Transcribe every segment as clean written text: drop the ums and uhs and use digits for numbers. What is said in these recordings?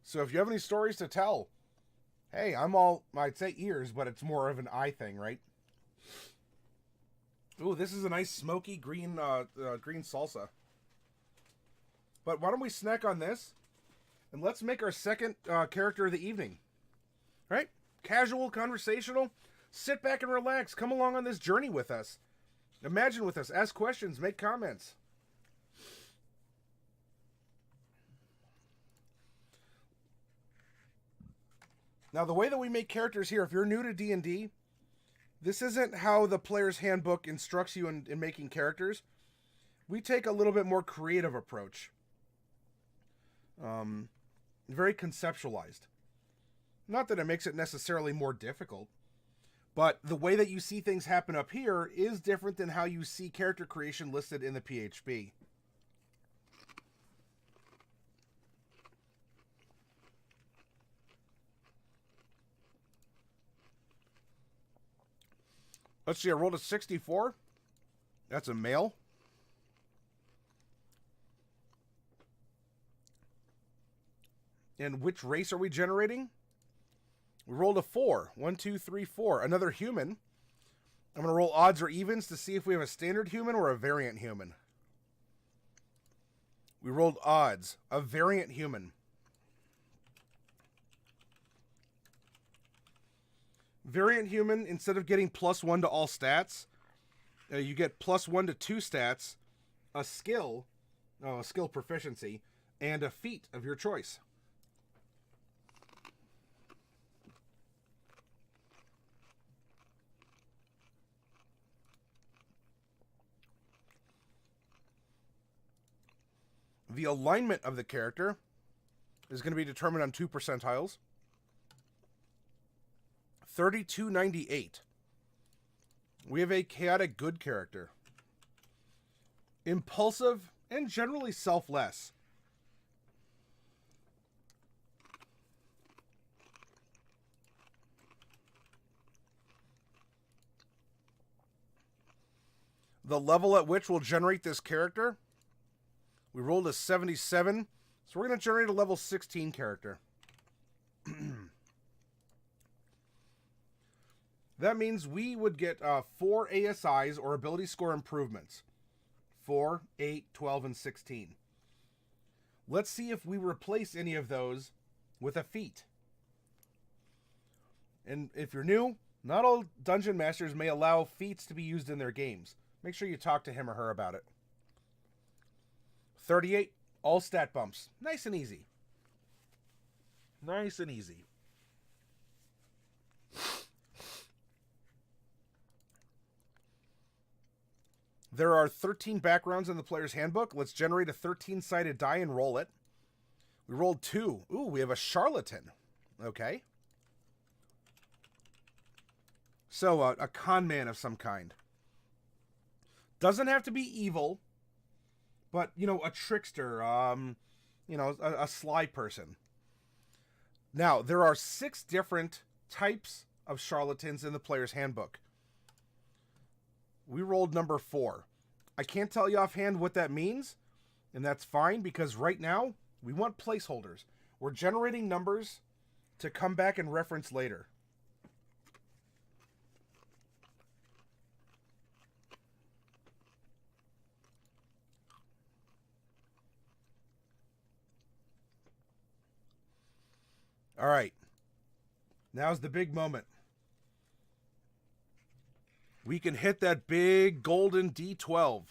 So if you have any stories to tell, hey, I'd say ears, but it's more of an eye thing, right? Ooh, this is a nice smoky green green salsa. But why don't we snack on this? And let's make our second character of the evening. Right? Casual, conversational. Sit back and relax. Come along on this journey with us. Imagine with us. Ask questions. Make comments. Now, the way that we make characters here, if you're new to D&D, this isn't how the player's handbook instructs you in making characters. We take a little bit more creative approach. Very conceptualized. Not that it makes it necessarily more difficult, but the way that you see things happen up here is different than how you see character creation listed in the PHP. Let's see, I rolled a 64. That's a male. And which race are we generating? We rolled a 4. 1, 2, 3, 4. Another human. I'm going to roll odds or evens to see if we have a standard human or a variant human. We rolled odds. A variant human. Variant human, instead of getting +1 to all stats, you get +1 to 2 stats, a skill proficiency, and a feat of your choice. The alignment of the character is going to be determined on 2 percentiles. 3298. We have a chaotic good character. Impulsive and generally selfless. The level at which we'll generate this character, we rolled a 77, so we're going to generate a level 16 character. That means we would get 4 ASIs, or ability score improvements. 4, 8, 12, and 16. Let's see if we replace any of those with a feat. And if you're new, not all dungeon masters may allow feats to be used in their games. Make sure you talk to him or her about it. 38, all stat bumps. Nice and easy. Nice and easy. There are 13 backgrounds in the player's handbook. Let's generate a 13-sided die and roll it. We rolled 2. Ooh, we have a charlatan. Okay. So, a con man of some kind. Doesn't have to be evil, but, a trickster, a sly person. Now, there are 6 different types of charlatans in the player's handbook. We rolled number 4. I can't tell you offhand what that means, and that's fine, because right now, we want placeholders. We're generating numbers to come back and reference later. All right. Now's the big moment. We can hit that big golden D12,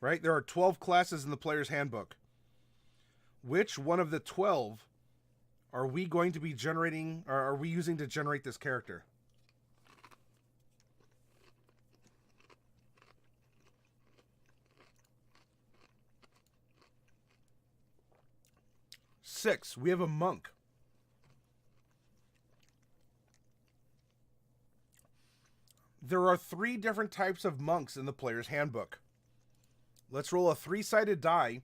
right? There are 12 classes in the player's handbook. Which one of the 12 are we going to be generating, or are we using to generate this character? Six, we have a monk. There are 3 different types of monks in the player's handbook. Let's roll a 3-sided die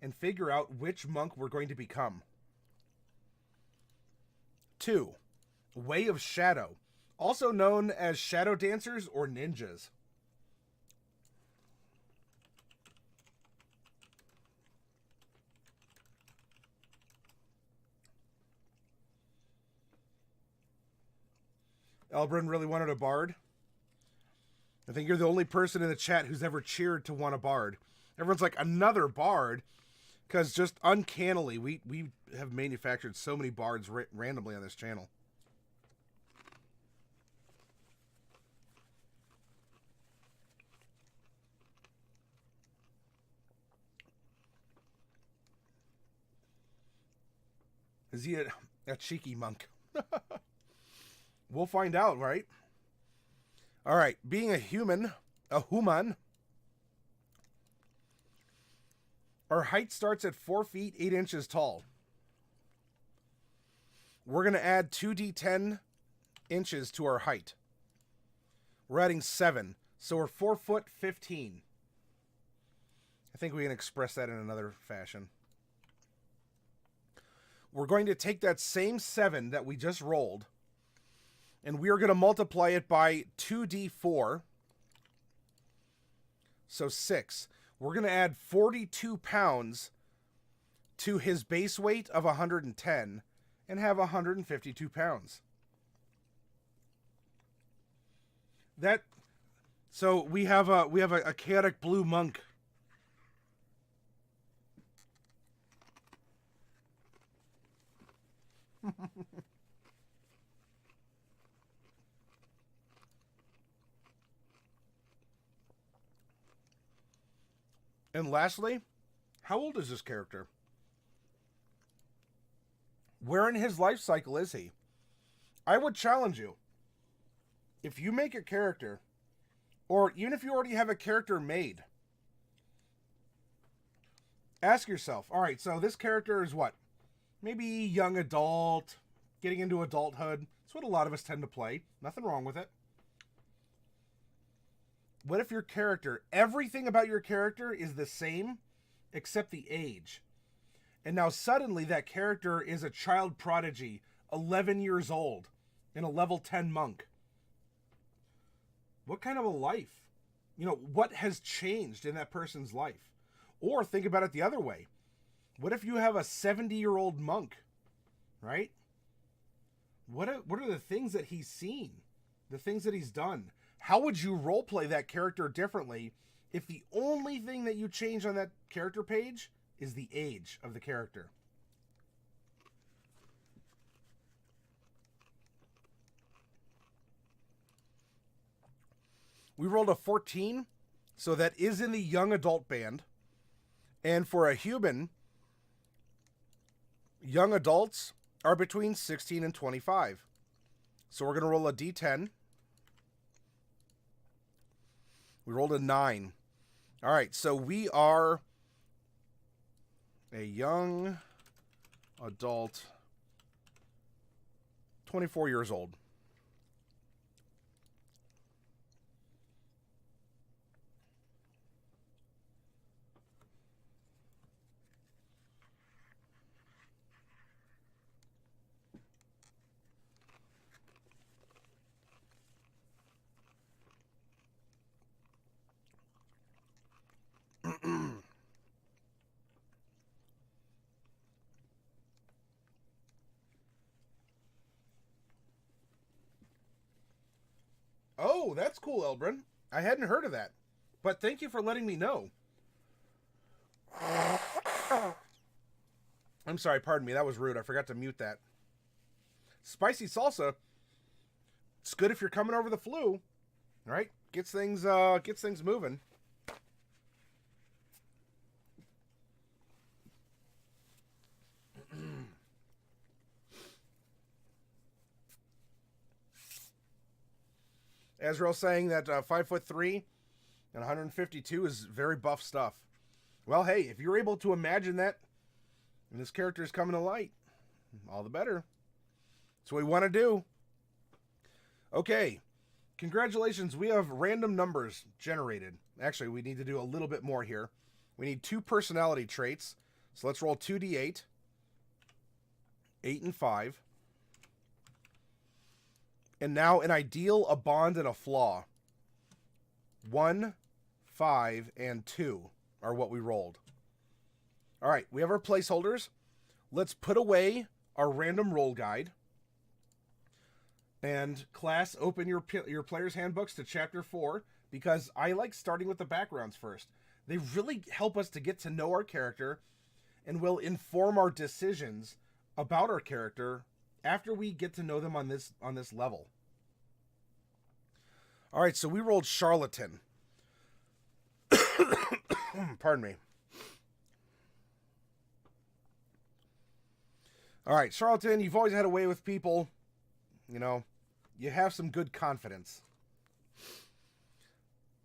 and figure out which monk we're going to become. 2, Way of Shadow, also known as shadow dancers or ninjas. Elbrun really wanted a bard. I think you're the only person in the chat who's ever cheered to want a bard. Everyone's like, another bard? Because just uncannily, we have manufactured so many bards randomly on this channel. Is he a cheeky monk? We'll find out, right? All right, being a human, our height starts at 4 feet, 8 inches tall. We're going to add 2d10 inches to our height. We're adding 7, so we're 4 foot 15. I think we can express that in another fashion. We're going to take that same 7 that we just rolled, and we are going to multiply it by 2d4. So 6. We're going to add 42 pounds to his base weight of 110 and have 152 pounds. So we have a chaotic blue monk. And lastly, how old is this character? Where in his life cycle is he? I would challenge you. If you make a character, or even if you already have a character made, ask yourself, all right, so this character is what? Maybe young adult, getting into adulthood. That's what a lot of us tend to play. Nothing wrong with it. What if your character, everything about your character is the same except the age? And now suddenly that character is a child prodigy, 11 years old, and a level 10 monk. What kind of a life? You know, what has changed in that person's life? Or think about it the other way. What if you have a 70-year-old monk, right? What are the things that he's seen? The things that he's done? How would you roleplay that character differently if the only thing that you change on that character page is the age of the character? We rolled a 14, so that is in the young adult band. And for a human, young adults are between 16 and 25. So we're going to roll a d10. We rolled a 9. All right, so we are a young adult, 24 years old. Oh, that's cool, Elbrun. I hadn't heard of that. But thank you for letting me know. I'm sorry, pardon me. That was rude. I forgot to mute that. Spicy salsa. It's good if you're coming over the flu. All right? Gets things moving. Azrael saying that 5'3" and 152 is very buff stuff. Well, hey, if you're able to imagine that, and this character is coming to light, all the better. That's what we want to do. Okay, congratulations. We have random numbers generated. Actually, we need to do a little bit more here. We need 2 personality traits. So let's roll 2d8. 8 and 5. And now an ideal, a bond, and a flaw. 1, 5, and 2 are what we rolled. All right, we have our placeholders. Let's put away our random roll guide. And class, open your player's handbooks to chapter 4, because I like starting with the backgrounds first. They really help us to get to know our character and will inform our decisions about our character after we get to know them on this level. All right, so we rolled Charlatan. Pardon me. All right, Charlatan, you've always had a way with people. You know, you have some good confidence.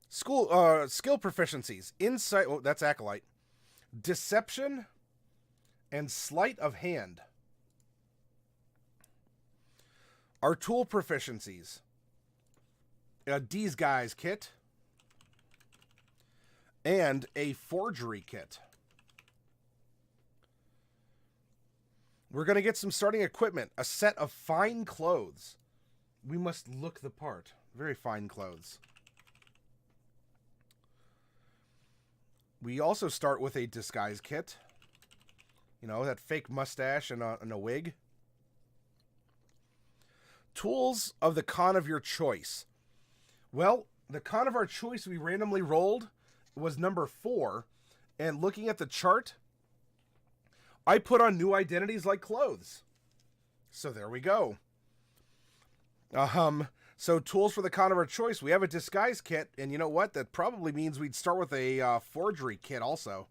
Skill proficiencies. Insight, oh, that's Acolyte. Deception and sleight of hand. Our tool proficiencies. These guys kit. And a forgery kit. We're going to get some starting equipment. A set of fine clothes. We must look the part. Very fine clothes. We also start with a disguise kit. You know, that fake mustache and a wig. Tools of the con of your choice. Well, the con of our choice we randomly rolled was number 4. And looking at the chart, I put on new identities like clothes. So there we go. So tools for the con of our choice. We have a disguise kit, and you know what? That probably means we'd start with a forgery kit also.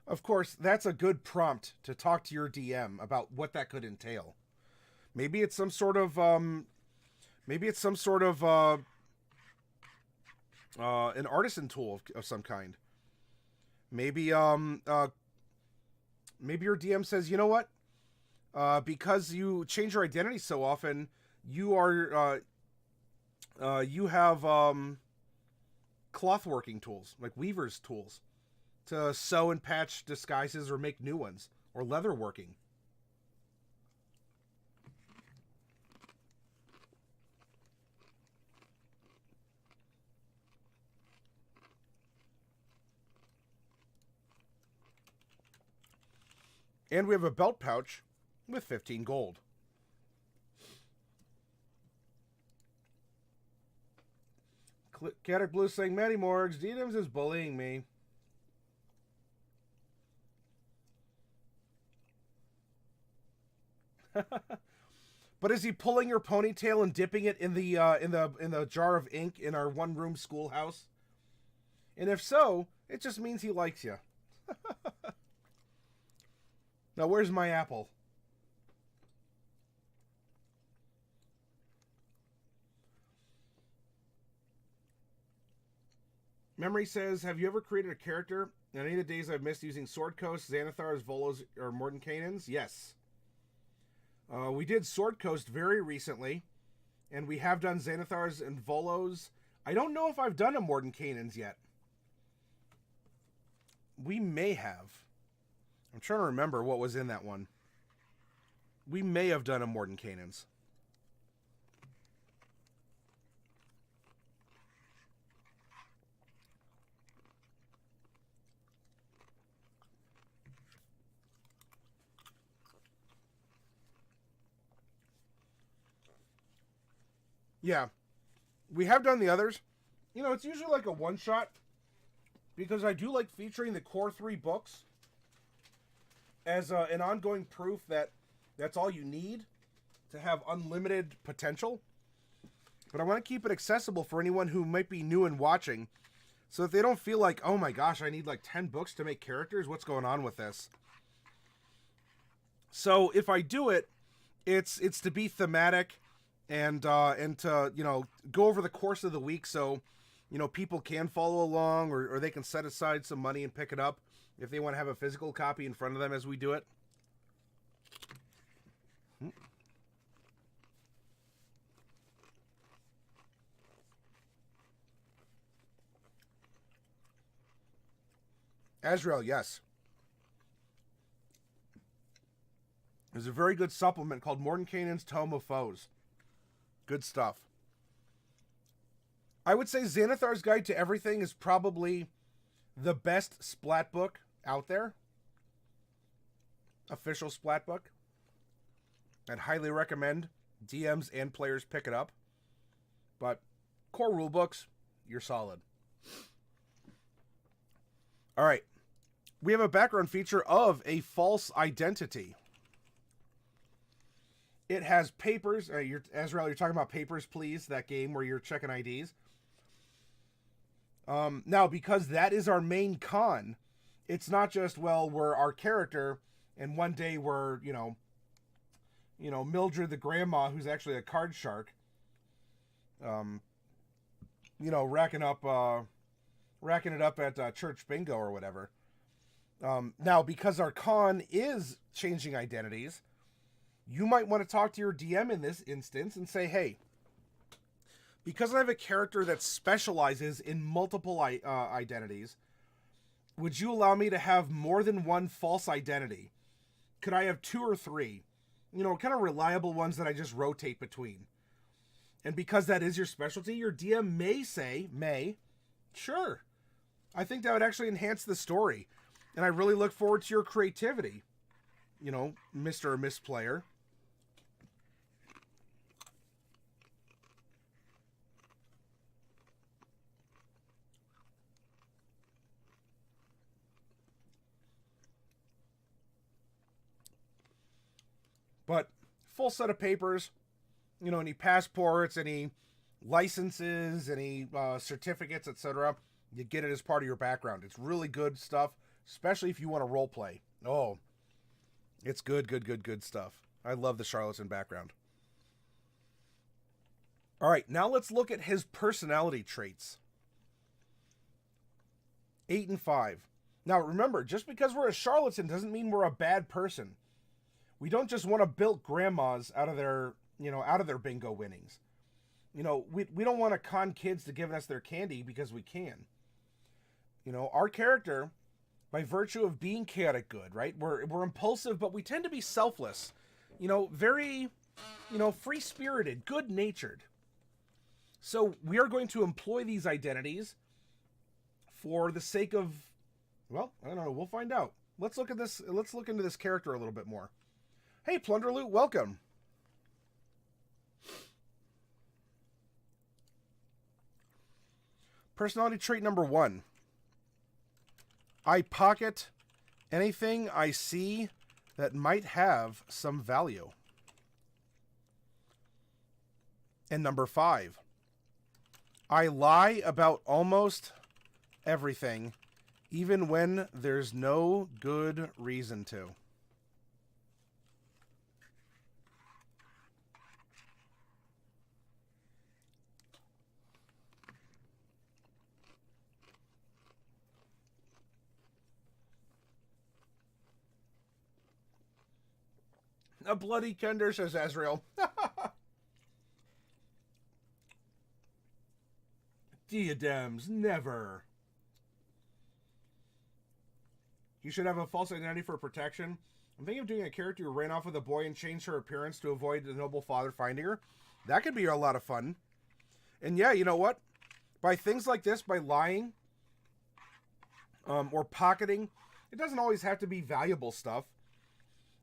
Of course, that's a good prompt to talk to your DM about what that could entail. Maybe it's some sort of an artisan tool of some kind. Maybe maybe your DM says, you know what? Because you change your identity so often, you have cloth working tools, like weaver's tools, to sew and patch disguises or make new ones, or leather working. And we have a belt pouch with 15 gold. Catic Blue saying, Matty Morgs, DDMs is bullying me. But is he pulling your ponytail and dipping it in the jar of ink in our one-room schoolhouse? And if so, it just means he likes you. Now, where's my apple? Memory says, have you ever created a character? In any of the days I've missed using Sword Coast, Xanathars, Volos, or Mordenkainens? Yes. We did Sword Coast very recently, and we have done Xanathars and Volos. I don't know if I've done a Mordenkainens yet. We may have. I'm trying to remember what was in that one. We may have done a Mordenkainens. Yeah. We have done the others. You know, it's usually like a one-shot, because I do like featuring the core 3 books as an ongoing proof that that's all you need to have unlimited potential. But I want to keep it accessible for anyone who might be new and watching, so that they don't feel like, oh my gosh, I need like 10 books to make characters. What's going on with this? So if I do it, it's to be thematic and to, you know, go over the course of the week, so, you know, people can follow along, or they can set aside some money and pick it up if they want to have a physical copy in front of them as we do it. Azrael, yes. There's a very good supplement called Mordenkainen's Tome of Foes. Good stuff. I would say Xanathar's Guide to Everything is probably the best splat book out there. official splat book. I'd highly recommend DMs and players pick it up. But core rulebooks, you're solid. All right. We have a background feature of a false identity. It has papers. Azrael, you're talking about Papers, Please, that game where you're checking IDs. Now, because that is our main con, it's not just, well, we're our character, and one day we're, Mildred the grandma, who's actually a card shark, racking it up at church bingo or whatever. Now, because our con is changing identities, you might want to talk to your DM in this instance and say, hey, because I have a character that specializes in multiple identities, would you allow me to have more than one false identity? Could I have 2 or 3? Kind of reliable ones that I just rotate between. And because that is your specialty, your DM may say, sure. I think that would actually enhance the story. And I really look forward to your creativity, Mr. or Miss Player. But full set of papers, any passports, any licenses, any certificates, etc. You get it as part of your background. It's really good stuff, especially if you want to role play. Oh, it's good stuff. I love the Charlatan background. All right, now let's look at his personality traits. 8 and 5. Now remember, just because we're a charlatan doesn't mean we're a bad person. We don't just want to bilk grandmas out of their bingo winnings. We don't want to con kids to giving us their candy because we can. Our character, by virtue of being chaotic good, right? We're impulsive, but we tend to be selfless. Very, free-spirited, good-natured. So we are going to employ these identities for the sake of, well, I don't know. We'll find out. Let's look at this. Let's look into this character a little bit more. Hey, Plunderloot, welcome. Personality trait number 1. I pocket anything I see that might have some value. And number 5. I lie about almost everything, even when there's no good reason to. A bloody kender, says Azrael. Diadems, never. You should have a false identity for protection. I'm thinking of doing a character who ran off with a boy and changed her appearance to avoid the noble father finding her. That could be a lot of fun. And yeah, you know what? By things like this, by lying, or pocketing, it doesn't always have to be valuable stuff.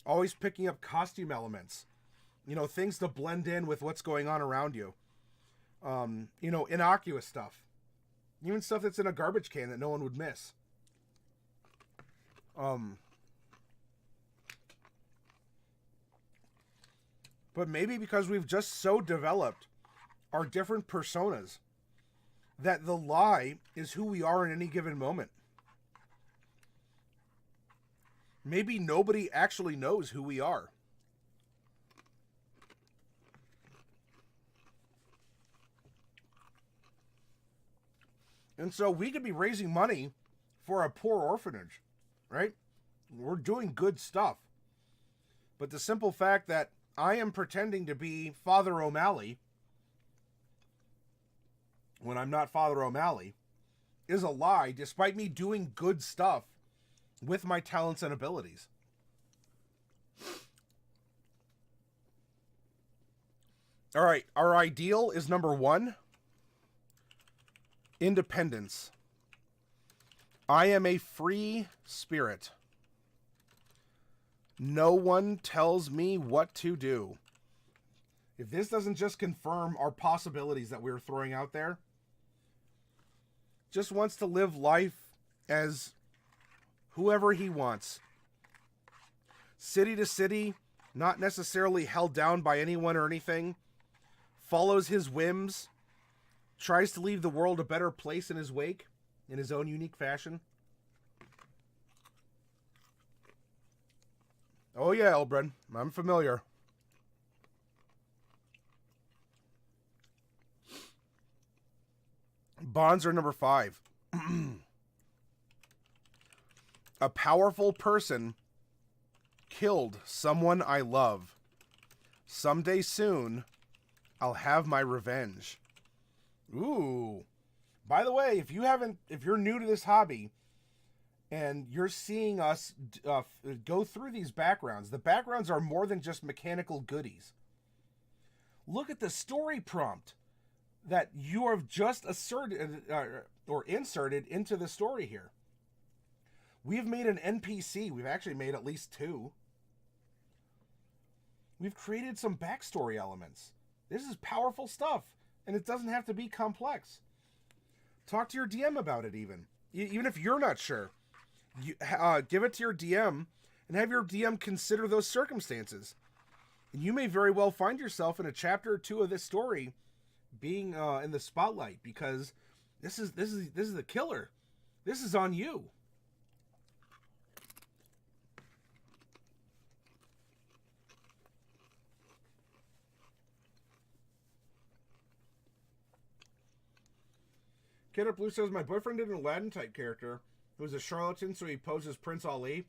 Always picking up costume elements. Things to blend in with what's going on around you. Innocuous stuff. Even stuff that's in a garbage can that no one would miss. But maybe because we've just so developed our different personas that the lie is who we are in any given moment. Maybe nobody actually knows who we are. And so we could be raising money for a poor orphanage, right? We're doing good stuff. But the simple fact that I am pretending to be Father O'Malley when I'm not Father O'Malley is a lie, despite me doing good stuff with my talents and abilities. All right, our ideal is number 1. Independence. I am a free spirit. No one tells me what to do. If this doesn't just confirm our possibilities that we're throwing out there, just wants to live life as whoever he wants. City to city, not necessarily held down by anyone or anything. Follows his whims. Tries to leave the world a better place in his wake, in his own unique fashion. Oh yeah, Elbren, I'm familiar. Bonds are number 5. A powerful person killed someone I love. Someday soon, I'll have my revenge. Ooh. By the way, if you're new to this hobby and you're seeing us go through these backgrounds, the backgrounds are more than just mechanical goodies. Look at the story prompt that you have just asserted or inserted into the story here. We have made an NPC. We've actually made at least 2. We've created some backstory elements. This is powerful stuff, and it doesn't have to be complex. Talk to your DM about it even if you're not sure. Give it to your DM and have your DM consider those circumstances. And you may very well find yourself in a chapter or 2 of this story being in the spotlight, because this is the killer. This is on you. Kid Up Blue says, my boyfriend did an Aladdin type character who was a charlatan, so he posed as Prince Ali,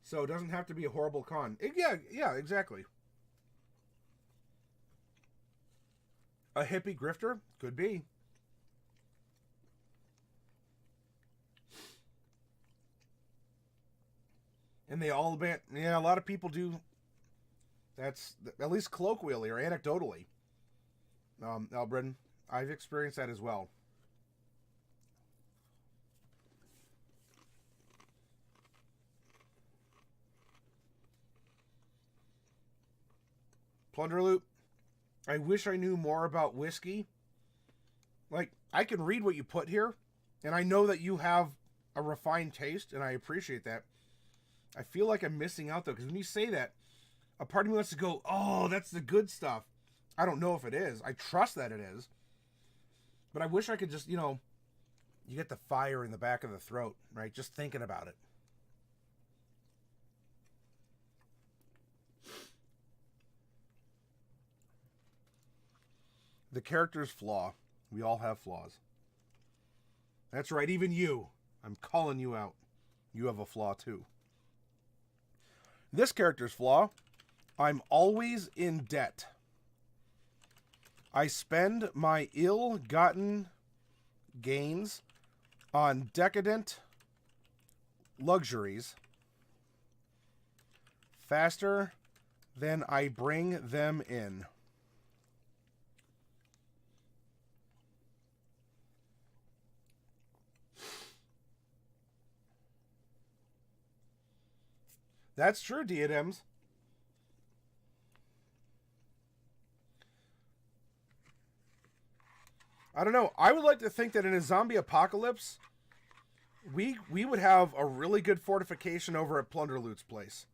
so it doesn't have to be a horrible con. Yeah, exactly. A hippie grifter? Could be. And they all a lot of people do. That's at least colloquially or anecdotally. Albrin, I've experienced that as well. Plunderloot, I wish I knew more about whiskey. Like, I can read what you put here, and I know that you have a refined taste, and I appreciate that. I feel like I'm missing out, though, because when you say that, a part of me wants to go, oh, that's the good stuff. I don't know if it is. I trust that it is. But I wish I could just, you get the fire in the back of the throat, right? Just thinking about it. The character's flaw. We all have flaws. That's right, even you. I'm calling you out. You have a flaw too. This character's flaw. I'm always in debt. I spend my ill-gotten gains on decadent luxuries faster than I bring them in. That's true, Diadems. I don't know. I would like to think that in a zombie apocalypse, we would have a really good fortification over at Plunderloot's place.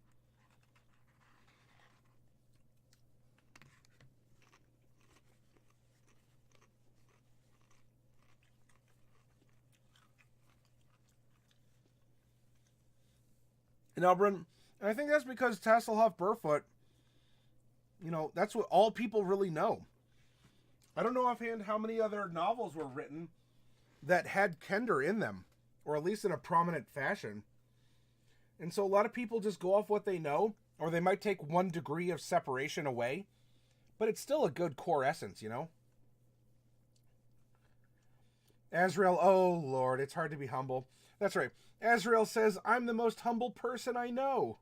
And Elbrun, and I think that's because Tasselhoff Burfoot, that's what all people really know. I don't know offhand how many other novels were written that had Kender in them, or at least in a prominent fashion. And so a lot of people just go off what they know, or they might take one degree of separation away, but it's still a good core essence, Azrael, oh Lord, it's hard to be humble. That's right. Azrael says, I'm the most humble person I know.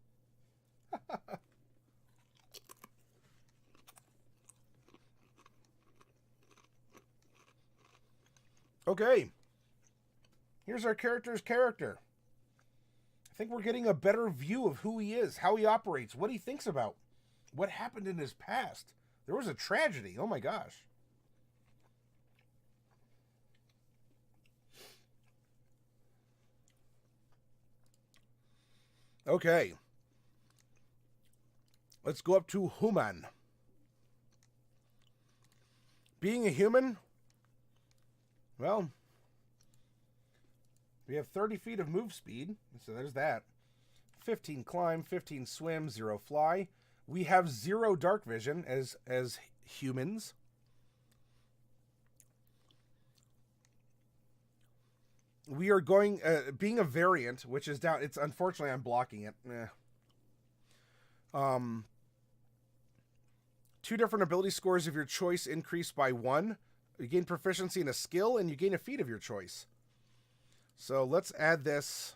Okay. Here's our character's character. I think we're getting a better view of who he is, how he operates, what he thinks about, what happened in his past. There was a tragedy. Oh my gosh. Okay. Let's go up to human. Being a human, well, we have 30 feet of move speed, so there's that. 15 climb, 15 swim, 0 fly. We have 0 dark vision as humans. We are going, being a variant, which is down, it's unfortunately I'm blocking it. 2 different ability scores of your choice increase by 1. You gain proficiency in a skill, and you gain a feat of your choice. So let's add this.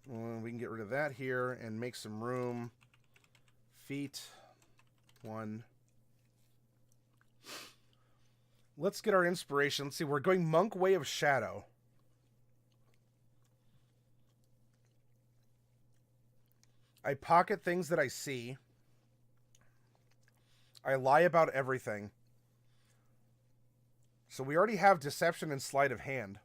We can get rid of that here and make some room. Feat 1. Let's get our inspiration. Let's see, we're going Monk Way of Shadow. I pocket things that I see. I lie about everything. So we already have deception and sleight of hand.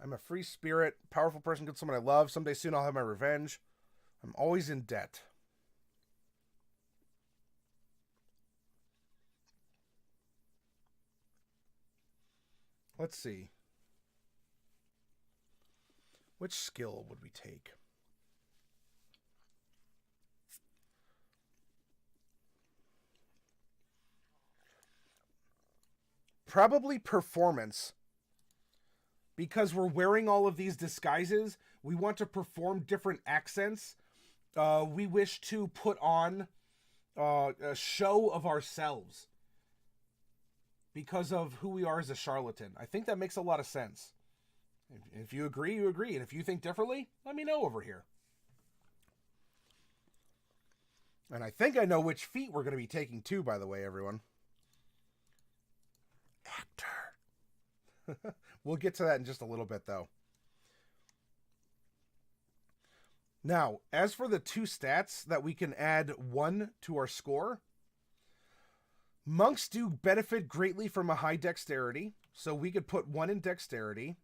I'm a free spirit, powerful person, good someone I love. Someday soon I'll have my revenge. I'm always in debt. Let's see. Which skill would we take? Probably performance. Because we're wearing all of these disguises, we want to perform different accents. We wish to put on a show of ourselves because of who we are as a charlatan. I think that makes a lot of sense. If you agree, you agree. And if you think differently, let me know over here. And I think I know which feat we're going to be taking too, by the way, everyone. Actor. We'll get to that in just a little bit, though. Now, as for the 2 stats that we can add 1 to our score, monks do benefit greatly from a high dexterity, so we could put 1 in dexterity,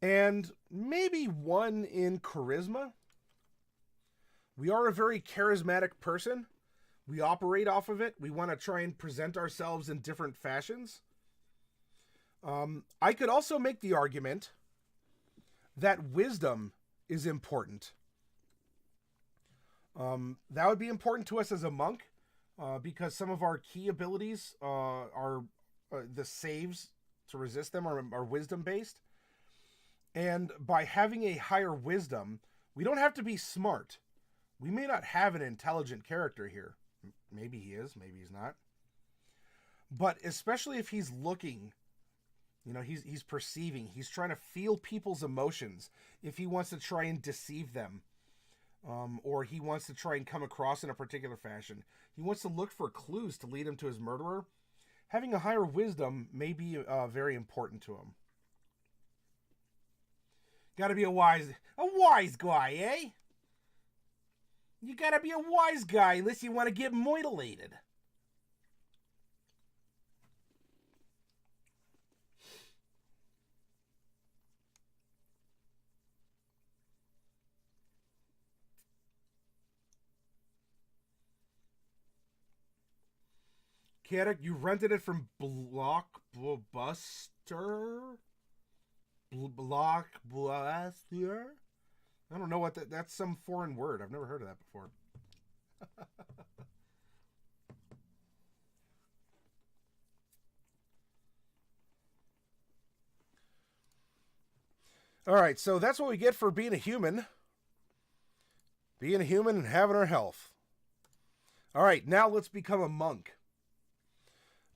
and maybe 1 in charisma. We are a very charismatic person. We operate off of it. We want to try and present ourselves in different fashions. I could also make the argument that wisdom is important. That would be important to us as a monk, because some of our key abilities are the saves to resist them are wisdom based. And by having a higher wisdom, we don't have to be smart. We may not have an intelligent character here. Maybe he is, maybe he's not. But especially if he's looking, you know, he's perceiving, he's trying to feel people's emotions. If he wants to try and deceive them, or he wants to try and come across in a particular fashion, he wants to look for clues to lead him to his murderer. Having a higher wisdom may be very important to him. Gotta be a wise guy, eh? You gotta be a wise guy unless you want to get mutilated. Caddick, you rented it from Blockbuster? Blockbuster? I don't know what that's some foreign word. I've never heard of that before. All right, so that's what we get for being a human. Being a human and having our health. All right, now let's become a monk.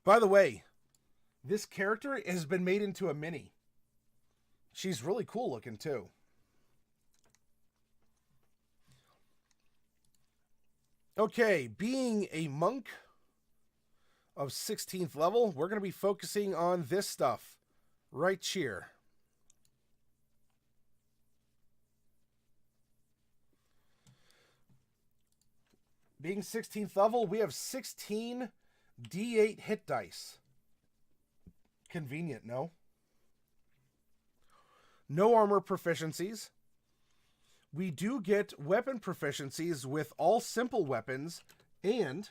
By the way, this character has been made into a mini. She's really cool looking too. Okay, being a monk of 16th level, we're going to be focusing on this stuff right here. being 16th level, we have 16 D8 hit dice. Convenient, no? No armor proficiencies. We do get weapon proficiencies with all simple weapons and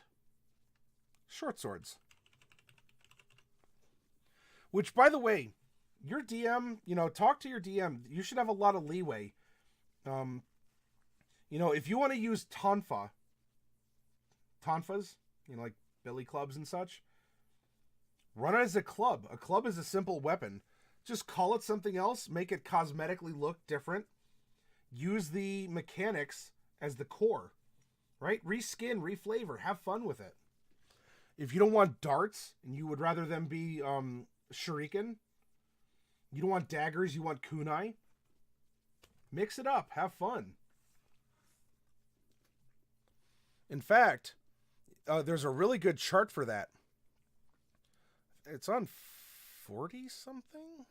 short swords. Which, by the way, your DM, talk to your DM. You should have a lot of leeway. If you want to use tonfas, like billy clubs and such, run it as a club. A club is a simple weapon. Just call it something else. Make it cosmetically look different. Use the mechanics as the core, right? Reskin, reflavor, have fun with it. If you don't want darts and you would rather them be shuriken, you don't want daggers, you want kunai, mix it up, have fun. In fact, there's a really good chart for that. It's on 40 something.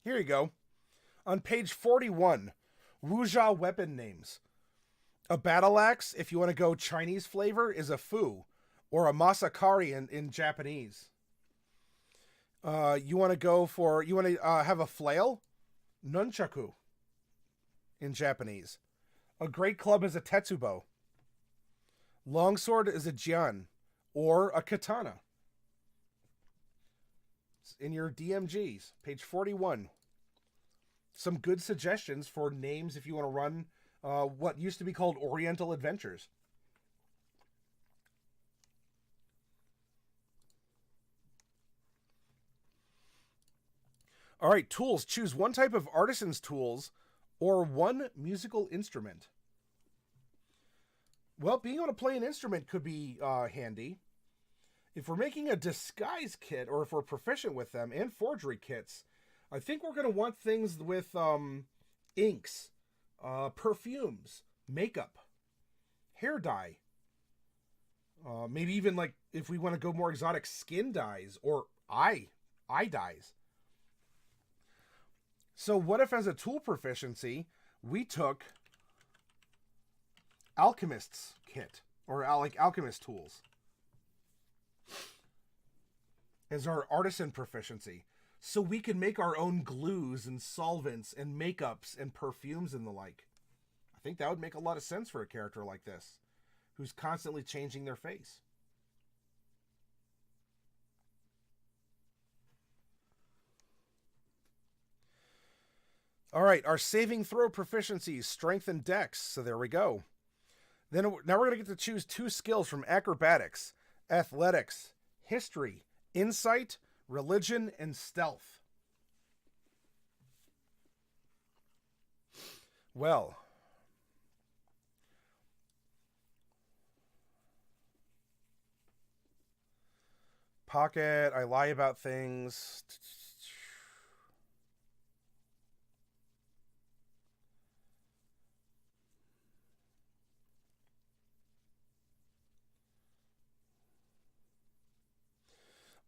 Here you go. On page 41, Wuxia weapon names. A battle axe, if you want to go Chinese flavor, is a fu, or a masakari in Japanese. You want to have a flail? Nunchaku in Japanese. A great club is a tetsubo. Longsword is a jian, or a katana. It's in your DMGs, page 41. Some good suggestions for names if you want to run what used to be called Oriental Adventures. All right, tools. Choose one type of artisan's tools or one musical instrument. Well, being able to play an instrument could be handy. If we're making a disguise kit, or if we're proficient with them, and forgery kits, I think we're going to want things with inks, perfumes, makeup, hair dye. Maybe even, like, if we want to go more exotic, skin dyes or eye dyes. So what if, as a tool proficiency, we took alchemist's kit, or like alchemist tools, as our artisan proficiency, so we can make our own glues and solvents and makeups and perfumes and the like. I think that would make a lot of sense for a character like this, who's constantly changing their face. All right, our saving throw proficiencies, strength and dex. So there we go. Then now we're going to get to choose 2 skills from acrobatics, athletics, history, insight, religion, and stealth. Well, pocket, I lie about things.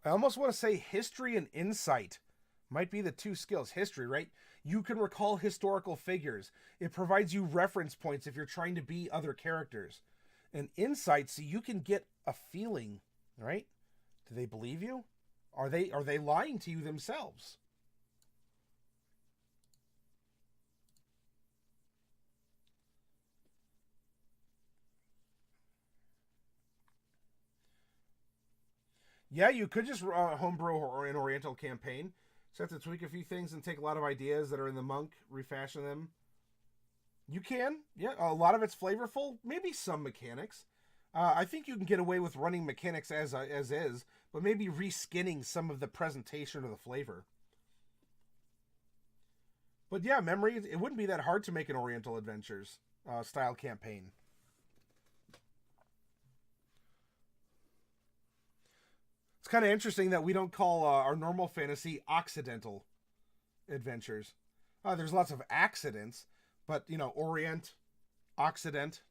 I almost want to say history and insight might be the 2 skills. History, right? You can recall historical figures. It provides you reference points if you're trying to be other characters. And insight, so you can get a feeling, right? Do they believe you? Are they lying to you themselves? Yeah, you could just homebrew or an Oriental campaign. Just have to tweak a few things and take a lot of ideas that are in the monk, refashion them. You can. Yeah, a lot of it's flavorful. Maybe some mechanics. I think you can get away with running mechanics as is, but maybe reskinning some of the presentation or the flavor. But yeah, memory, it wouldn't be that hard to make an Oriental Adventures style campaign. It's kind of interesting that we don't call our normal fantasy Occidental Adventures. There's lots of accidents, but, Orient, Occident.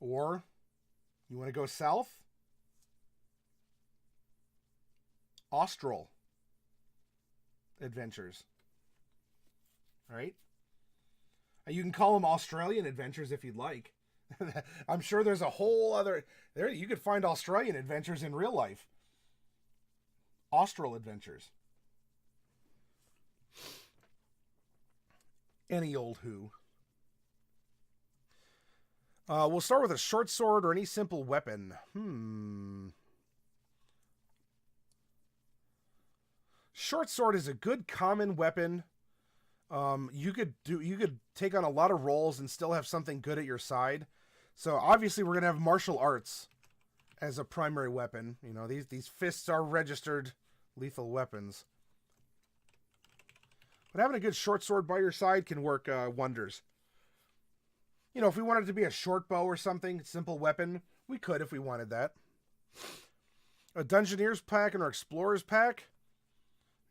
Or you want to go south? Austral adventures. All right? You can call them Australian adventures if you'd like. I'm sure there's a whole other... There, you could find Australian adventures in real life. Austral adventures. Any old who. We'll start with a short sword or any simple weapon. Short sword is a good common weapon. You could take on a lot of roles and still have something good at your side. So obviously we're gonna have martial arts as a primary weapon. You know, these fists are registered lethal weapons. But having a good short sword by your side can work wonders. You know, if we wanted it to be a short bow or something, simple weapon, we could if we wanted that. A Dungeoneer's pack and our Explorer's pack.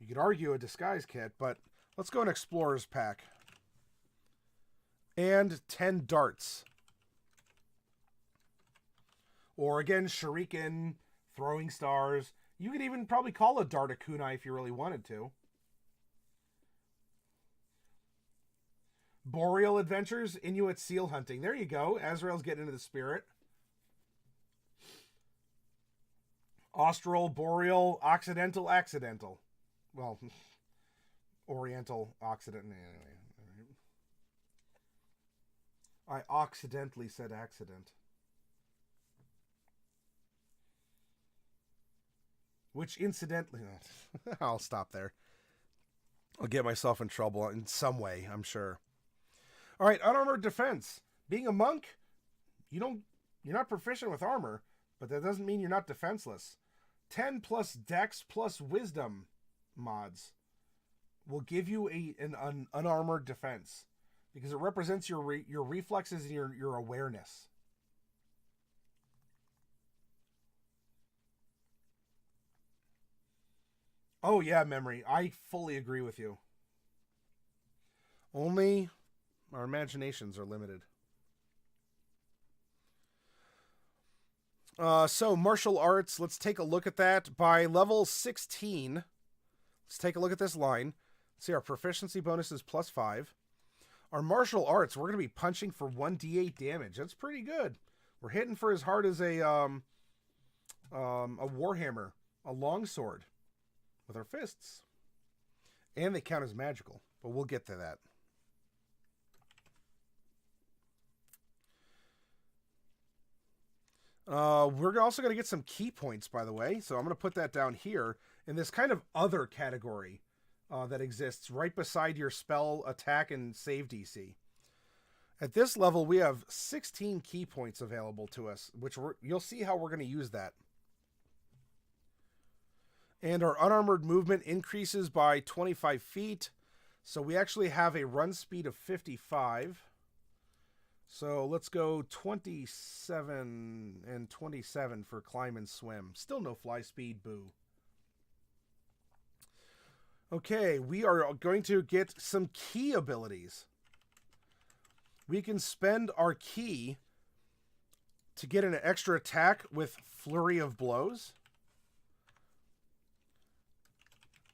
You could argue a disguise kit, but let's go an Explorer's pack. And 10 darts. Or again, shuriken, throwing stars. You could even probably call a dart a kunai if you really wanted to. Boreal adventures, Inuit seal hunting. There you go. Azrael's getting into the spirit. Austral, boreal, occidental, accidental. Well, oriental, occidental. Anyway. I occidentally said accident. Which incidentally... I'll stop there. I'll get myself in trouble in some way, I'm sure. All right, unarmored defense. Being a monk, you're not proficient with armor, but that doesn't mean you're not defenseless. 10 plus dex plus wisdom mods will give you an unarmored defense because it represents your reflexes and your awareness. Oh yeah, memory. I fully agree with you. Only our imaginations are limited. So martial arts, let's take a look at that. By level 16, let's take a look at this line. See, our proficiency bonus is +5. Our martial arts, we're going to be punching for 1d8 damage. That's pretty good. We're hitting for as hard as a warhammer, a longsword, with our fists. And they count as magical, but we'll get to that. We're also going to get some key points, by the way. So I'm going to put that down here in this kind of other category that exists right beside your spell, attack, and save DC. At this level, we have 16 key points available to us, which you'll see how we're going to use that. And our unarmored movement increases by 25 feet. So we actually have a run speed of 55. So let's go 27 and 27 for climb and swim. Still no fly speed, boo. Okay, we are going to get some key abilities. We can spend our key to get an extra attack with Flurry of Blows.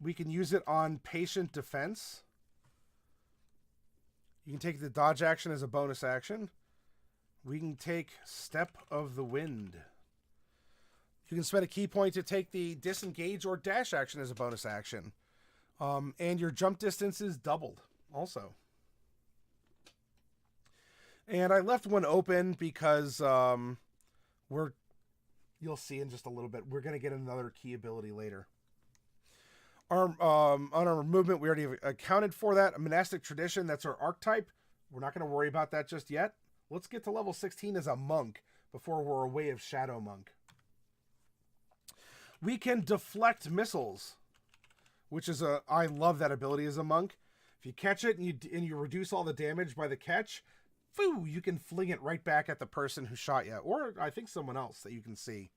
We can use it on Patient Defense. You can take the dodge action as a bonus action. We can take Step of the Wind. You can spend a key point to take the disengage or dash action as a bonus action. And your jump distance is doubled also. And I left one open because you'll see in just a little bit, we're going to get another key ability later. On our movement, we already accounted for that. A monastic tradition, that's our archetype. We're not going to worry about that just yet. Let's get to level 16 as a monk before we're a Way of Shadow monk. We can deflect missiles, which is I love that ability as a monk. If you catch it and you reduce all the damage by the catch, foo, you can fling it right back at the person who shot you, or I think someone else that you can see.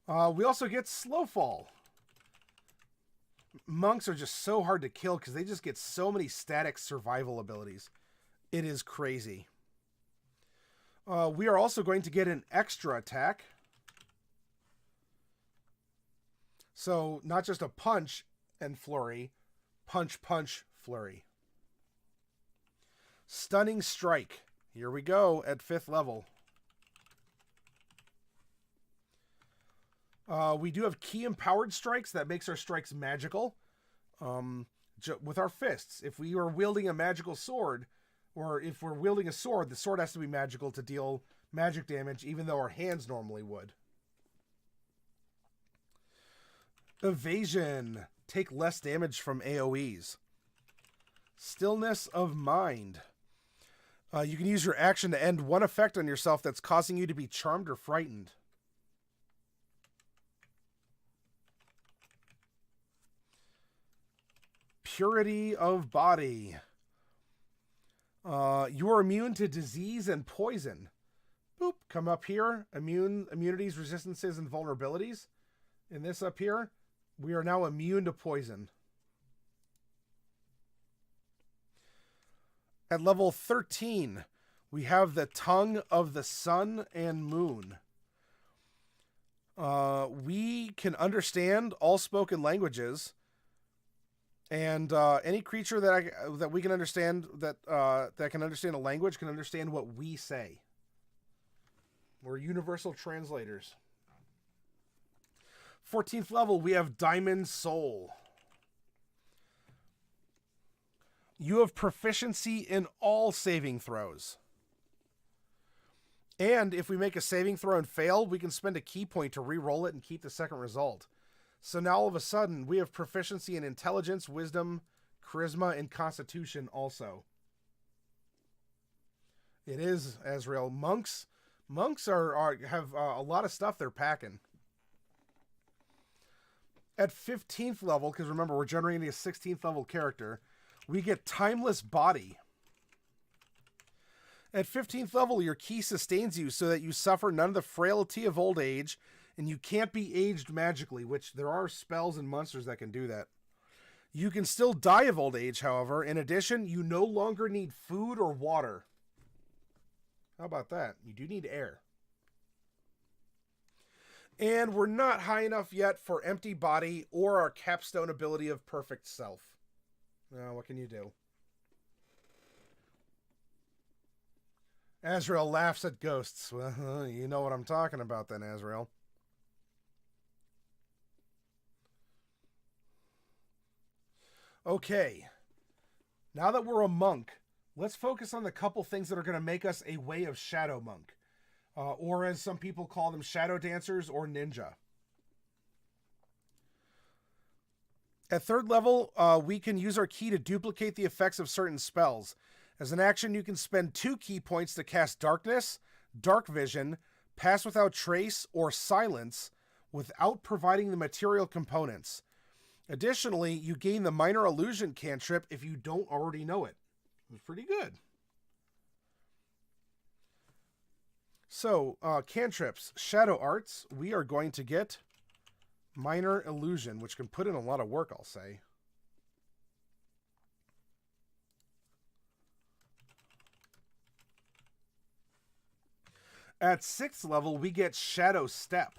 We also get slow fall. Monks are just so hard to kill because they just get so many static survival abilities. It is crazy. We are also going to get an extra attack. So not just a punch and flurry, punch, punch, flurry. Stunning strike. Here we go at 5th level. We do have key empowered strikes. That makes our strikes magical. With our fists. If we are wielding a magical sword, or if we're wielding a sword, the sword has to be magical to deal magic damage, even though our hands normally would. Evasion. Take less damage from AoEs. Stillness of mind. You can use your action to end one effect on yourself that's causing you to be charmed or frightened. Purity of body. You are immune to disease and poison. Boop. Come up here. Immunities, resistances, and vulnerabilities. In this up here, we are now immune to poison. At level 13, we have the tongue of the sun and moon. We can understand all spoken languages, and any creature that we can understand that can understand a language can understand what we say. We're universal translators. 14th level, we have Diamond Soul. You have proficiency in all saving throws. And if we make a saving throw and fail, we can spend a key point to re-roll it and keep the second result. So now all of a sudden, we have proficiency in intelligence, wisdom, charisma, and constitution also. It is, Azrael. Monks have a lot of stuff they're packing. At 15th level, because remember, we're generating a 16th level character, we get Timeless Body. At 15th level, your key sustains you so that you suffer none of the frailty of old age, and you can't be aged magically, which there are spells and monsters that can do that. You can still die of old age, however. In addition, you no longer need food or water. How about that? You do need air. And we're not high enough yet for Empty Body or our capstone ability of Perfect Self. What can you do? Azrael laughs at ghosts. Well, you know what I'm talking about then, Azrael. Okay. Now that we're a monk, let's focus on the couple things that are going to make us a Way of Shadow monk. Or as some people call them, shadow dancers or ninja. At 3rd level, we can use our key to duplicate the effects of certain spells. As an action, you can spend 2 key points to cast Darkness, Dark Vision, Pass Without Trace, or Silence without providing the material components. Additionally, you gain the Minor Illusion cantrip if you don't already know it. It's pretty good. So, cantrips, Shadow Arts, we are going to get Minor Illusion, which can put in a lot of work, I'll say. At 6th level, we get Shadow Step.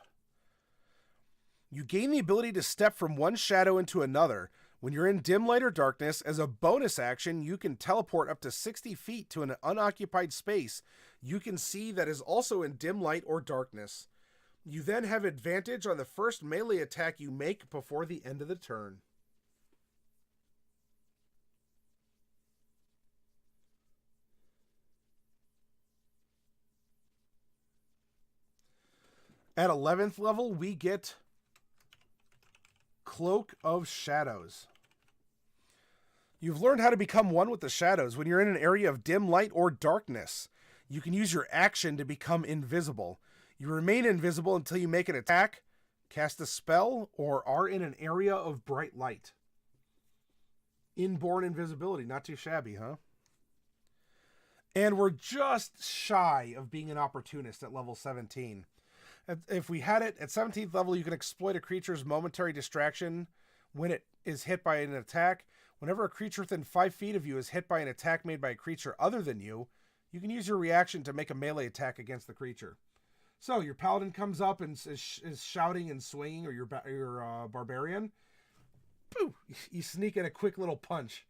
You gain the ability to step from one shadow into another. When you're in dim light or darkness, as a bonus action, you can teleport up to 60 feet to an unoccupied space you can see that is also in dim light or darkness. You then have advantage on the first melee attack you make before the end of the turn. At 11th level, we get Cloak of Shadows. You've learned how to become one with the shadows. When you're in an area of dim light or darkness, you can use your action to become invisible. You remain invisible until you make an attack, cast a spell, or are in an area of bright light. Inborn invisibility, not too shabby, huh? And we're just shy of being an opportunist at level 17. If we had it, at 17th level, you can exploit a creature's momentary distraction when it is hit by an attack. Whenever a creature within 5 feet of you is hit by an attack made by a creature other than you, You can use your reaction to make a melee attack against the creature. So your paladin comes up and is shouting and swinging, or your barbarian. Boo! You sneak in a quick little punch.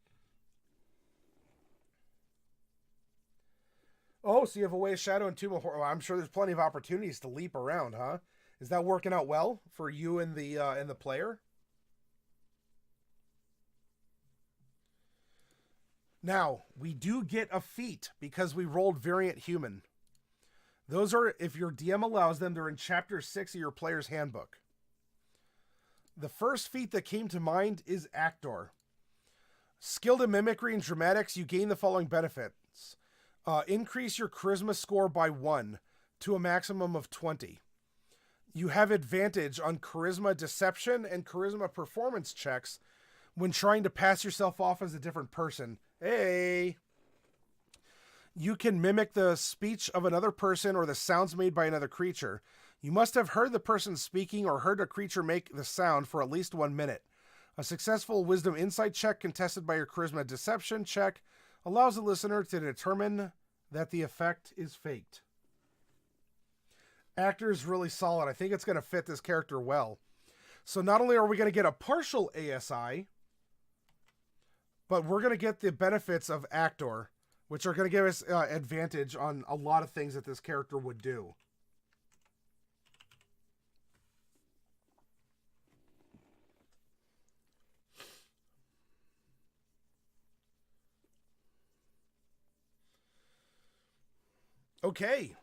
Oh, so you have a way of shadow and Tomb of Horror. Well, I'm sure there's plenty of opportunities to leap around, huh? Is that working out well for you and the player? Now, we do get a feat because we rolled Variant Human. Those are, if your DM allows them, they're in Chapter 6 of your player's handbook. The first feat that came to mind is Actor. Skilled in mimicry and dramatics, you gain the following benefits. Increase your charisma score by 1 to a maximum of 20. You have advantage on charisma deception and charisma performance checks when trying to pass yourself off as a different person. Hey! You can mimic the speech of another person or the sounds made by another creature. You must have heard the person speaking or heard a creature make the sound for at least 1 minute. A successful wisdom insight check contested by your charisma deception check allows the listener to determine that the effect is faked. Actor is really solid. I think it's going to fit this character well. So not only are we going to get a partial ASI, but we're going to get the benefits of Actor, which are going to give us advantage on a lot of things that this character would do. Okay.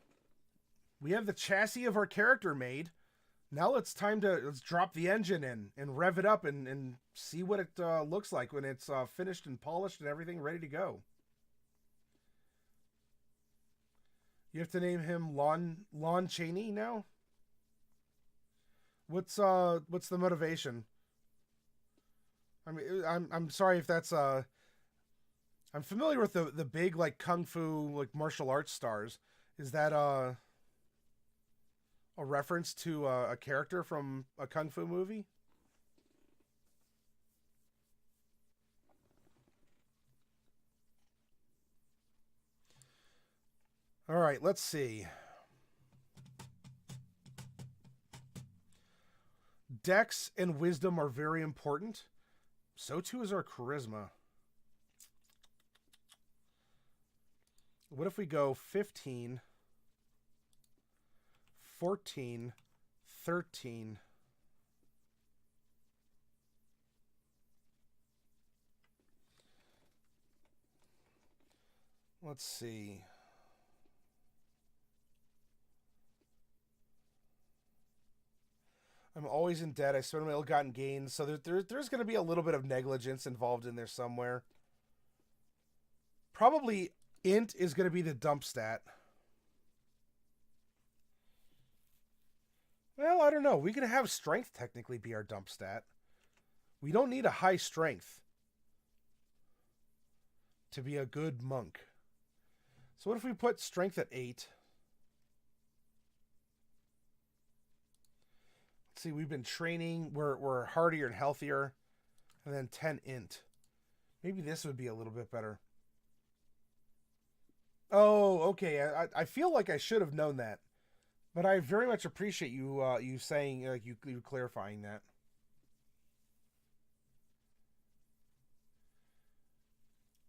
We have the chassis of our character made. Now let's drop the engine in and rev it up and see what it looks like when it's finished and polished and everything ready to go. You have to name him Lon Chaney now? What's the motivation? I mean, I'm sorry if that's I'm familiar with the big like kung fu like martial arts stars. Is that a reference to a character from a kung fu movie? All right, let's see. Dex and wisdom are very important. So too is our charisma. What if we go 15, 14, 13, let's see. I'm always in debt. I spend my ill-gotten gains. So there's going to be a little bit of negligence involved in there somewhere. Probably int is going to be the dump stat. Well, I don't know. We can have strength technically be our dump stat. We don't need a high strength to be a good monk. So what if we put strength at 8? Let's see, we've been training. We're hardier and healthier. And then 10 int. Maybe this would be a little bit better. Oh, okay. I feel like I should have known that. But I very much appreciate you you saying, like you clarifying that.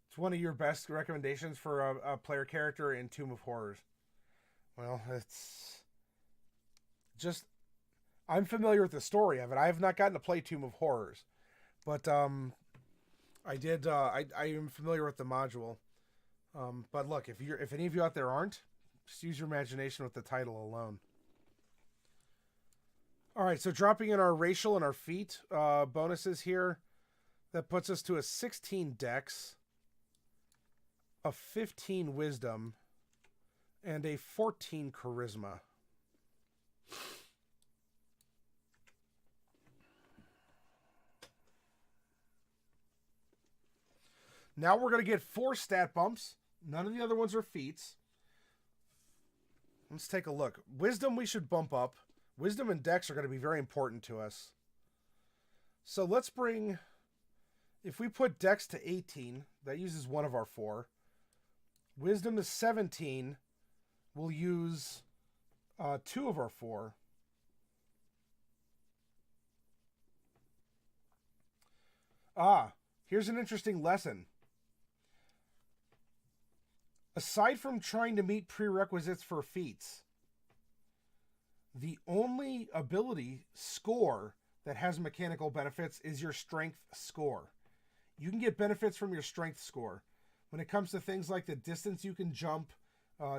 It's one of your best recommendations for a player character in Tomb of Horrors. Well, it's just I'm familiar with the story of it. I have not gotten to play Tomb of Horrors, but I did. I am familiar with the module. But look, if any of you out there aren't, just use your imagination with the title alone. All right, so dropping in our racial and our feat bonuses here, that puts us to a 16 dex, a 15 wisdom, and a 14 charisma. Now we're going to get 4 stat bumps. None of the other ones are feats. Let's take a look. Wisdom we should bump up. Wisdom and dex are going to be very important to us. So let's bring... If we put dex to 18, that uses one of our 4. Wisdom is 17. We'll use 2 of our 4. Here's an interesting lesson. Aside from trying to meet prerequisites for feats, the only ability score that has mechanical benefits is your strength score. You can get benefits from your strength score when it comes to things like the distance you can jump,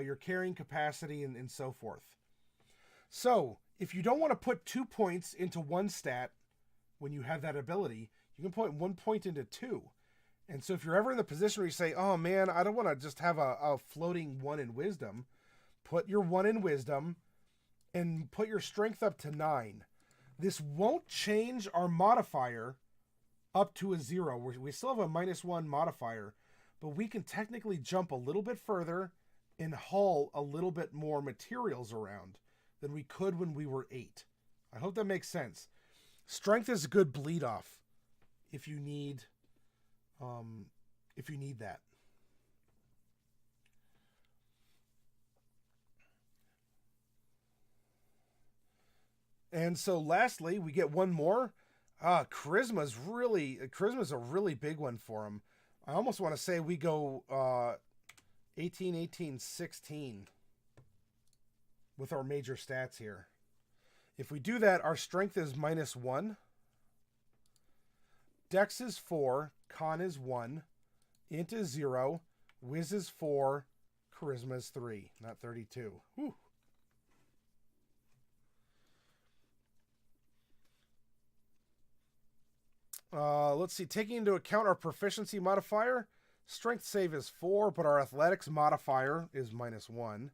your carrying capacity, and so forth. So, if you don't want to put 2 points into one stat when you have that ability, you can put 1 point into 2. And so if you're ever in the position where you say, oh man, I don't want to just have a floating 1 in wisdom, put your 1 in wisdom and put your strength up to 9. This won't change our modifier up to a 0. We still have a -1 modifier, but we can technically jump a little bit further and haul a little bit more materials around than we could when we were 8. I hope that makes sense. Strength is a good bleed off if you need that. And so lastly, we get one more. Charisma's a really big one for him. I almost want to say we go 18, 18, 16 with our major stats here. If we do that, our strength is -1. Dex is 4, Con is 1, Int is 0, Wiz is 4, Charisma is 3, not 32. Whew. Let's see, taking into account our proficiency modifier, strength save is 4, but our athletics modifier is -1.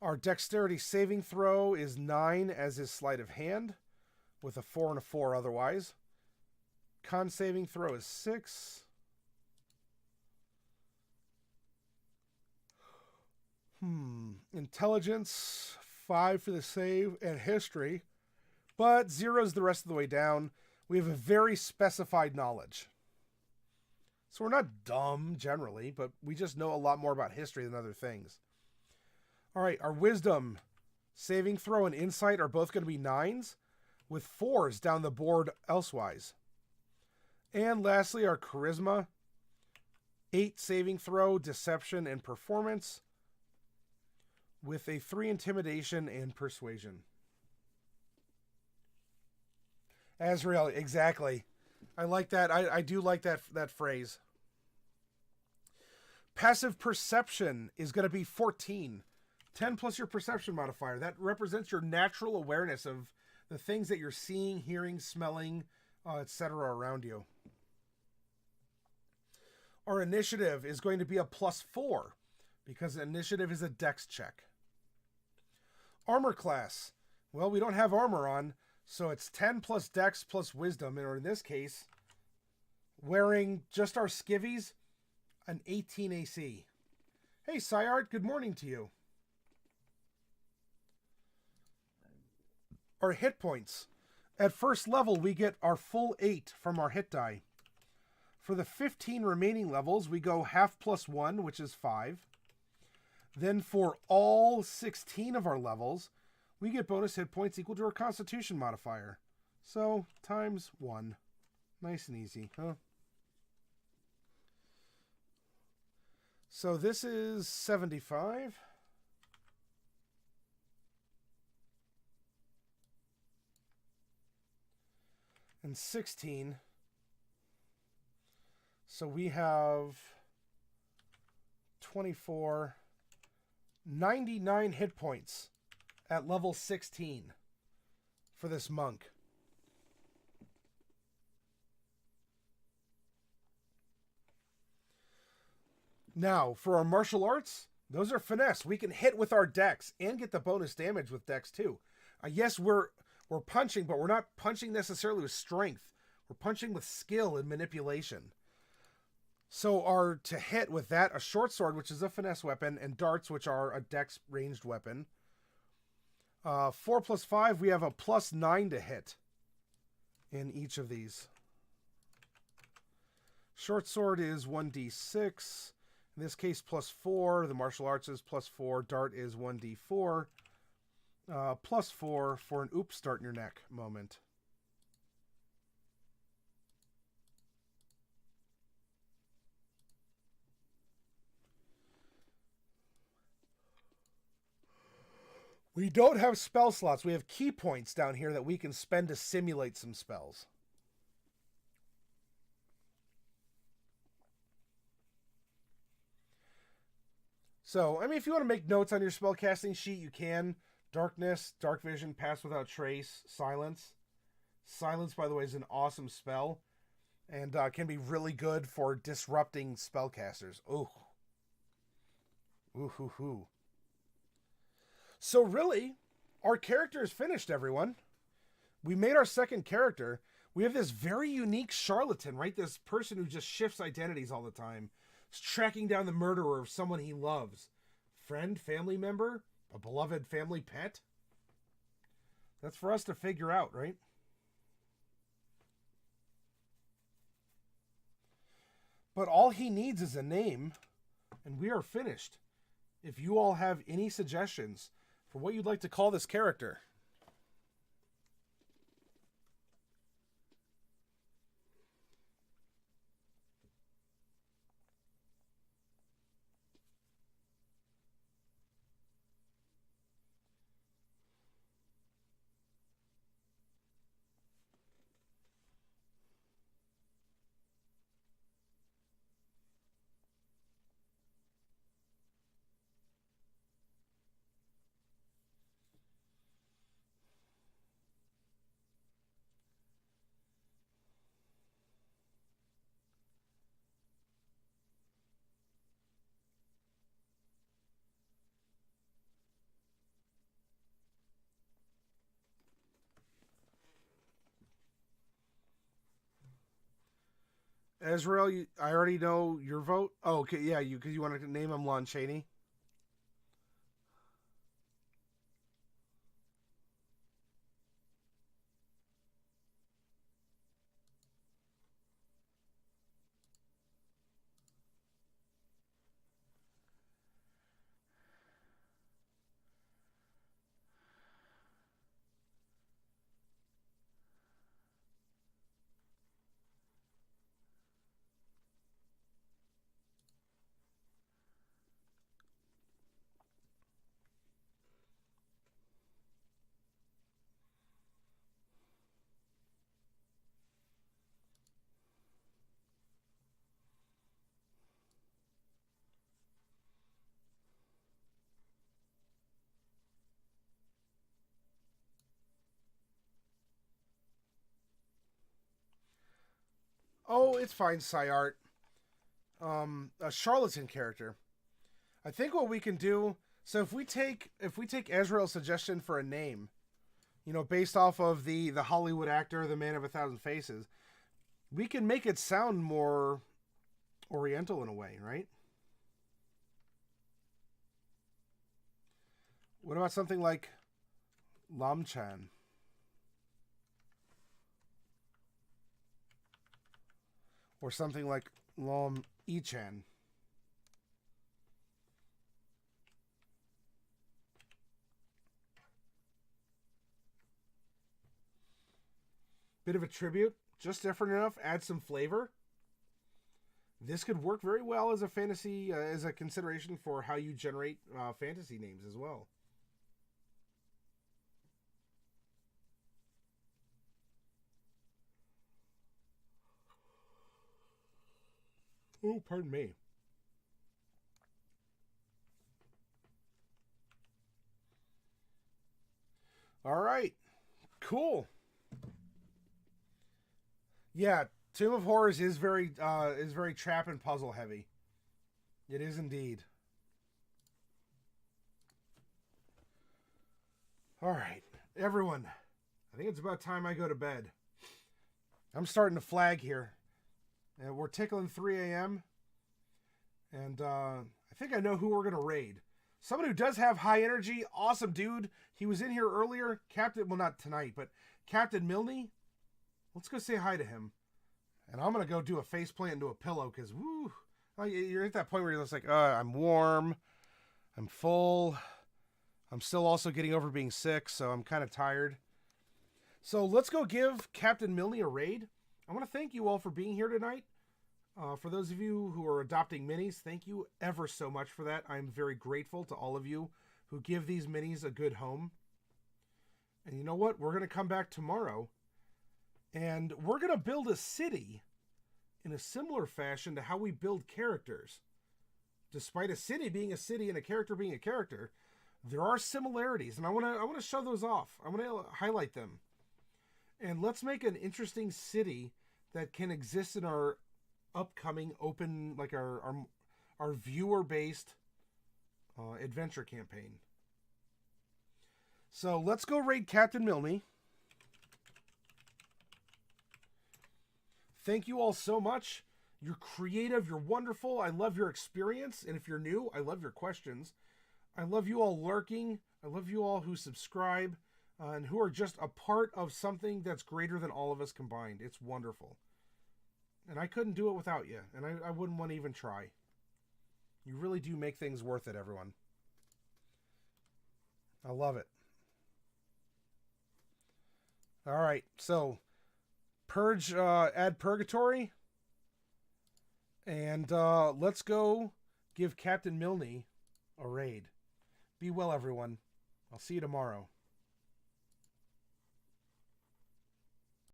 Our dexterity saving throw is 9, as is sleight of hand, with a 4 and a 4 otherwise. Con saving throw is 6. Intelligence, 5 for the save, and history. But 0 is the rest of the way down. We have a very specified knowledge. So we're not dumb, generally, but we just know a lot more about history than other things. All right, our wisdom, saving throw, and insight are both going to be 9s, with 4s down the board elsewise. And lastly, our charisma, 8 saving throw, deception, and performance, with a 3 intimidation and persuasion. Azrael, exactly. I like that. I do like that phrase. Passive perception is going to be 14. 10 plus your perception modifier. That represents your natural awareness of the things that you're seeing, hearing, smelling, etc. around you. Our initiative is going to be a +4 because initiative is a dex check. Armor class. Well, we don't have armor on, so it's 10 plus dex plus wisdom, or in this case, wearing just our skivvies, an 18 AC. Hey, Syart, good morning to you. Our hit points. At first level, we get our full 8 from our hit die. For the 15 remaining levels, we go half +1, which is 5. Then for all 16 of our levels, we get bonus hit points equal to our Constitution modifier. So, times 1. Nice and easy, huh? So this is 75. And 16. So we have 24, 99 hit points at level 16 for this monk. Now, for our martial arts, those are finesse. We can hit with our dex and get the bonus damage with dex too. Yes, we're punching, but we're not punching necessarily with strength. We're punching with skill and manipulation. So our to hit with that, a short sword, which is a finesse weapon, and darts, which are a dex ranged weapon. 4 + 5, we have a +9 to hit in each of these. Short sword is 1d6. In this case, +4. The martial arts is +4. Dart is 1d4. +4 for an oops, start in your neck moment. We don't have spell slots. We have key points down here that we can spend to simulate some spells. So, I mean, if you want to make notes on your spellcasting sheet, you can. Darkness, Dark Vision, Pass Without Trace, Silence. Silence, by the way, is an awesome spell and can be really good for disrupting spellcasters. Ooh. Ooh, hoo, hoo. So really, our character is finished, everyone. We made our second character. We have this very unique charlatan, right? This person who just shifts identities all the time. He's tracking down the murderer of someone he loves. Friend, family member, a beloved family pet. That's for us to figure out, right? But all he needs is a name, and we are finished. If you all have any suggestions for what you'd like to call this character. Ezreal, I already know your vote. Oh, okay, yeah, because you want to name him Lon Chaney. Oh, it's fine, Psyart. A charlatan character. I think what we can do. So if we take Ezreal's suggestion for a name, based off of the Hollywood actor, the Man of 1,000 Faces, we can make it sound more Oriental in a way, right? What about something like Lamchan? Or something like Lom Ichan. Bit of a tribute, just different enough, add some flavor. This could work very well as a fantasy, as a consideration for how you generate fantasy names as well. Oh, pardon me. All right. Cool. Yeah, Tomb of Horrors is very trap and puzzle heavy. It is indeed. All right, everyone. I think it's about time I go to bed. I'm starting to flag here. And we're tickling 3 a.m. And I think I know who we're going to raid. Someone who does have high energy. Awesome dude. He was in here earlier. Captain, well, not tonight, but Captain Milne. Let's go say hi to him. And I'm going to go do a faceplant into a pillow because, woo, You're at that point where you're just like, I'm warm, I'm full, I'm still also getting over being sick, so I'm kind of tired. So let's go give Captain Milne a raid. I want to thank you all for being here tonight. For those of you who are adopting minis, thank you ever so much for that. I'm very grateful to all of you who give these minis a good home. And you know what? We're going to come back tomorrow, and we're going to build a city in a similar fashion to how we build characters. Despite a city being a city and a character being a character, there are similarities, and I want to show those off. I want to highlight them. And let's make an interesting city that can exist in our upcoming open, like our viewer-based adventure campaign. So let's go raid Captain Milne. Thank you all so much. You're creative. You're wonderful. I love your experience. And if you're new, I love your questions. I love you all lurking. I love you all who subscribe and who are just a part of something that's greater than all of us combined. It's wonderful. And I couldn't do it without you. And I wouldn't want to even try. You really do make things worth it, everyone. I love it. All right. So, purge, add purgatory. And let's go give Captain Milne a raid. Be well, everyone. I'll see you tomorrow.